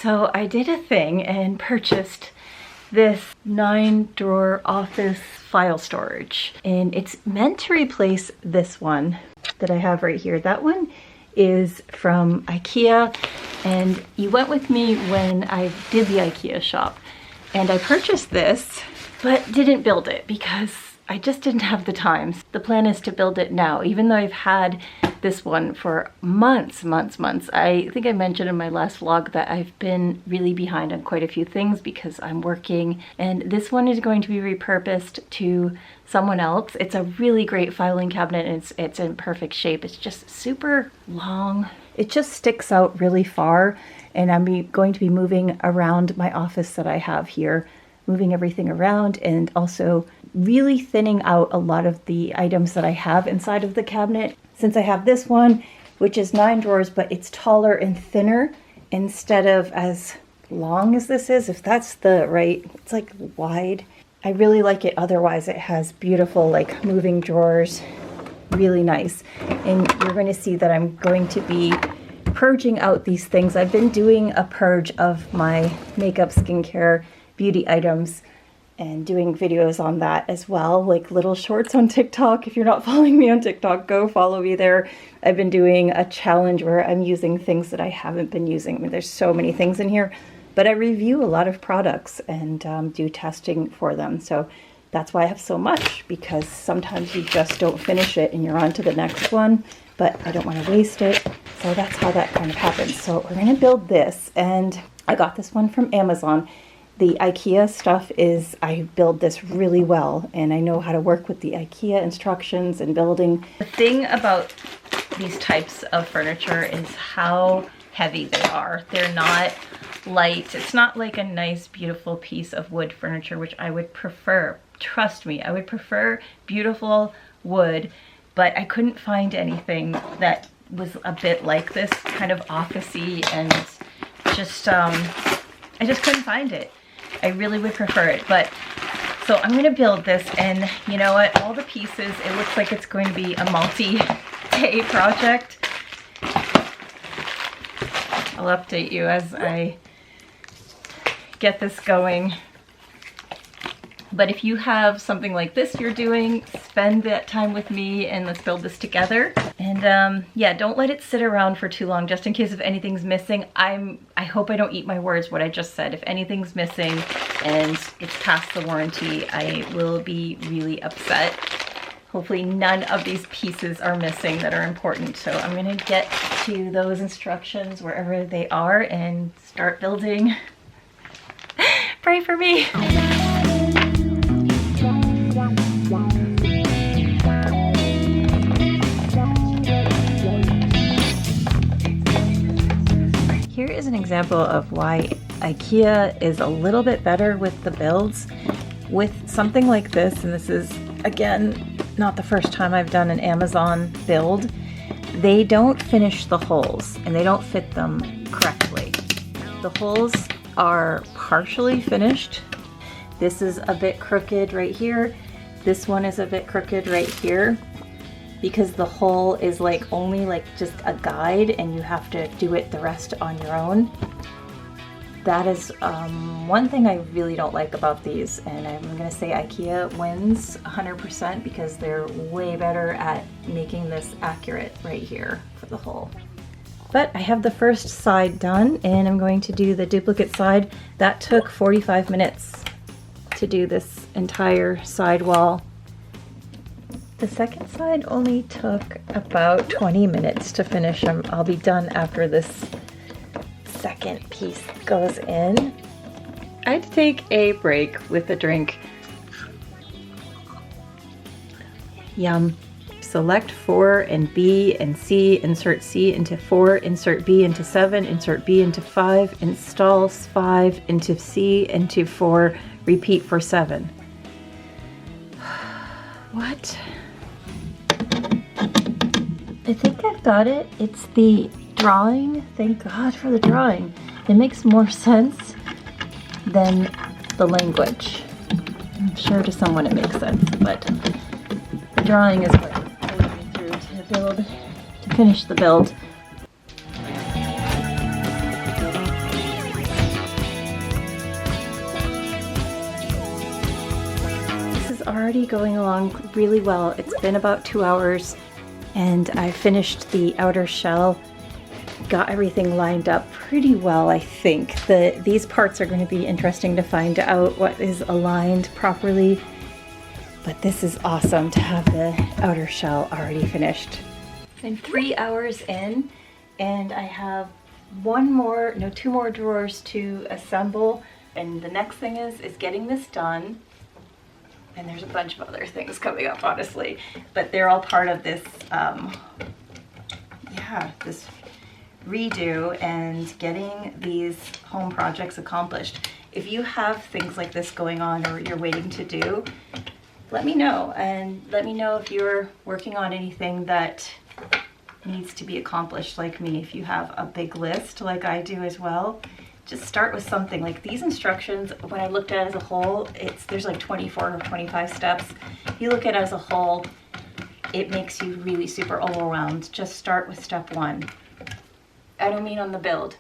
So I did a thing and purchased this 9-drawer office file storage, and it's meant to replace this one that I have right here. That one is from IKEA, and you went with me when I did the IKEA shop, and I purchased this but didn't build it because I just didn't have the time. The plan is to build it now, even though I've had this one for months. I think I mentioned in my last vlog that I've been really behind on quite a few things because I'm working, and this one is going to be repurposed to someone else. It's a really great filing cabinet, and it's in perfect shape. It's just super long. It just sticks out really far, and I'm going to be moving around my office that I have here, moving everything around, and also really thinning out a lot of the items that I have inside of the cabinet. Since I have this one, which is 9 drawers, but it's taller and thinner instead of as long as this is, if that's the right, it's like wide. I really like it. Otherwise, it has beautiful like moving drawers, really nice. And you're going to see that I'm going to be purging out these things. I've been doing a purge of my makeup, skincare, beauty items, and doing videos on that as well, like little shorts on TikTok. If you're not following me on TikTok, go follow me there. I've been doing a challenge where I'm using things that I haven't been using. I mean, there's so many things in here, but I review a lot of products and do testing for them. So that's why I have so much, because sometimes you just don't finish it and you're on to the next one, but I don't want to waste it. So that's how that kind of happens. So we're going to build this, and I got this one from Amazon. The IKEA stuff is, I build this really well, and I know how to work with the IKEA instructions and building. The thing about these types of furniture is how heavy they are. They're not light. It's not like a nice, beautiful piece of wood furniture, which I would prefer. Trust me, I would prefer beautiful wood, but I couldn't find anything that was a bit like this, kind of office-y, and just, I just couldn't find it. I really would prefer it, but so I'm going to build this, and you know what, all the pieces, it looks like it's going to be a multi-day project. I'll update you as I get this going. But if you have something like this you're doing, spend that time with me and let's build this together. And yeah, don't let it sit around for too long, just in case if anything's missing. I hope I don't eat my words what I just said. If anything's missing and it's past the warranty, I will be really upset. Hopefully none of these pieces are missing that are important. So I'm gonna get to those instructions wherever they are and start building. Pray for me. Here is an example of why IKEA is a little bit better with the builds. With something like this, and this is, again, not the first time I've done an Amazon build, they don't finish the holes and they don't fit them correctly. The holes are partially finished. This is a bit crooked right here. This one is a bit crooked right here, because the hole is like only like just a guide and you have to do it the rest on your own. That is one thing I really don't like about these, and I'm gonna say IKEA wins 100% because they're way better at making this accurate right here for the hole. But I have the first side done, and I'm going to do the duplicate side. That took 45 minutes to do this entire side wall. The second side only took about 20 minutes to finish. I'll be done after this second piece goes in. I had to take a break with a drink. Yum. Select 4 and B and C, insert C into 4, insert B into 7, insert B into 5, install 5 into C into 4, repeat for 7. What? I think I've got it. It's the drawing. Thank God for the drawing. It makes more sense than the language. I'm sure to someone it makes sense, but the drawing is what pulling me through to finish the build. already going along really well. It's been about 2 hours and I finished the outer shell. Got everything lined up pretty well, I think. These parts are going to be interesting to find out what is aligned properly. But this is awesome to have the outer shell already finished. I'm 3 hours in and I have two more drawers to assemble. And the next thing is getting this done. And there's a bunch of other things coming up, honestly. But they're all part of this, this redo and getting these home projects accomplished. If you have things like this going on or you're waiting to do, let me know. And let me know if you're working on anything that needs to be accomplished like me. If you have a big list like I do as well, just start with something. Like these instructions, when I looked at it as a whole, there's like 24 or 25 steps. If you look at it as a whole, it makes you really super overwhelmed. Just start with step 1. I don't mean on the build,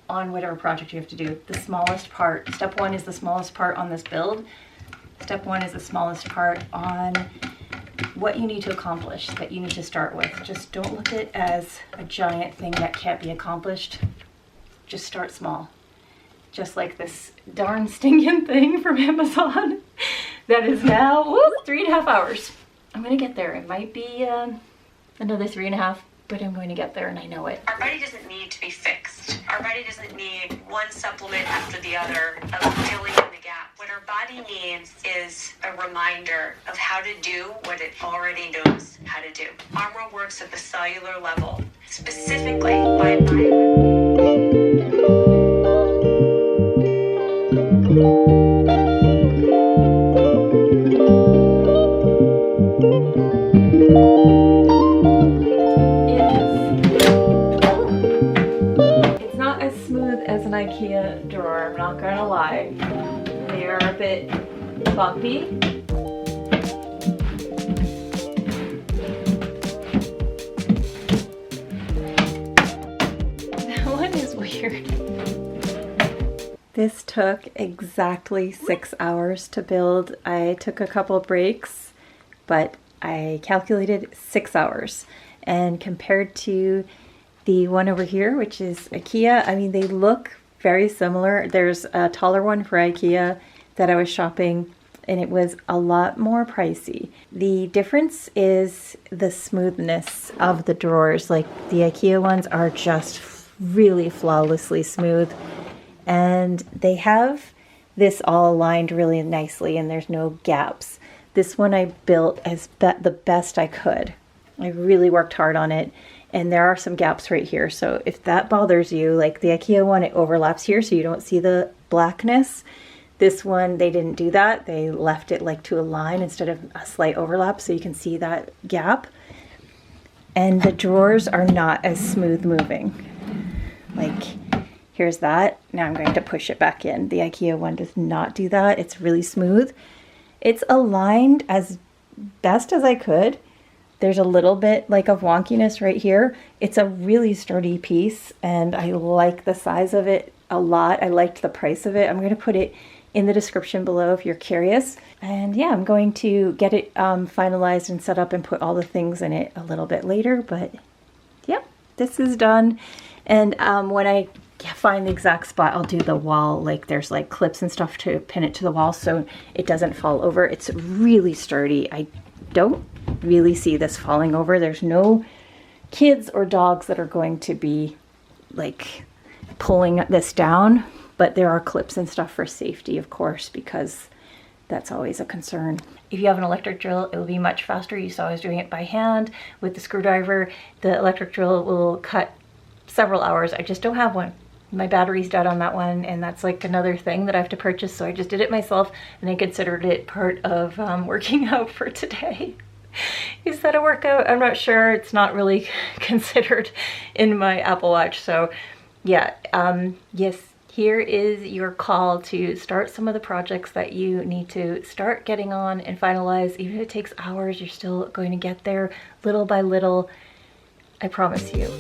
on whatever project you have to do. The smallest part. Step 1 is the smallest part on this build. Step 1 is the smallest part on what you need to accomplish, that you need to start with. Just don't look at it as a giant thing that can't be accomplished. Just start small. Just like this darn stinking thing from Amazon that is now 3.5 hours. I'm gonna get there. It might be another 3.5, but I'm going to get there and I know it. Our body doesn't need to be fixed. Our body doesn't need one supplement after the other of filling in the gap. What our body needs is a reminder of how to do what it already knows how to do. Armor works at the cellular level, specifically by It's not as smooth as an IKEA drawer, I'm not gonna lie. They are a bit bumpy. That one is weird. This took exactly 6 hours to build. I took a couple breaks, but I calculated 6 hours. And compared to the one over here, which is IKEA, I mean, they look very similar. There's a taller one for IKEA that I was shopping, and it was a lot more pricey. The difference is the smoothness of the drawers. Like the IKEA ones are just really flawlessly smooth. And they have this all aligned really nicely and there's no gaps. This one I built as the best I could. I really worked hard on it and there are some gaps right here. So if that bothers you, like the IKEA one, it overlaps here so you don't see the blackness. This one, they didn't do that. They left it like to a line instead of a slight overlap so you can see that gap. And the drawers are not as smooth moving. Like, here's that. Now I'm going to push it back in. The IKEA one does not do that. It's really smooth. It's aligned as best as I could. There's a little bit like of wonkiness right here. It's a really sturdy piece and I like the size of it a lot. I liked the price of it. I'm going to put it in the description below if you're curious. And yeah, I'm going to get it finalized and set up and put all the things in it a little bit later. But yeah, this is done. And when I find the exact spot, I'll do the wall. Like there's like clips and stuff to pin it to the wall so it doesn't fall over. It's really sturdy. I don't really see this falling over. There's no kids or dogs that are going to be like pulling this down, but there are clips and stuff for safety, of course, because that's always a concern. If you have an electric drill, it will be much faster. You saw I was doing it by hand with the screwdriver. The electric drill will cut several hours. I just don't have one. My battery's dead on that one, and that's like another thing that I have to purchase, so I just did it myself, and I considered it part of working out for today. Is that a workout? I'm not sure. It's not really considered in my Apple Watch, so yeah. Yes, here is your call to start some of the projects that you need to start getting on and finalize. Even if it takes hours, you're still going to get there little by little. I promise you.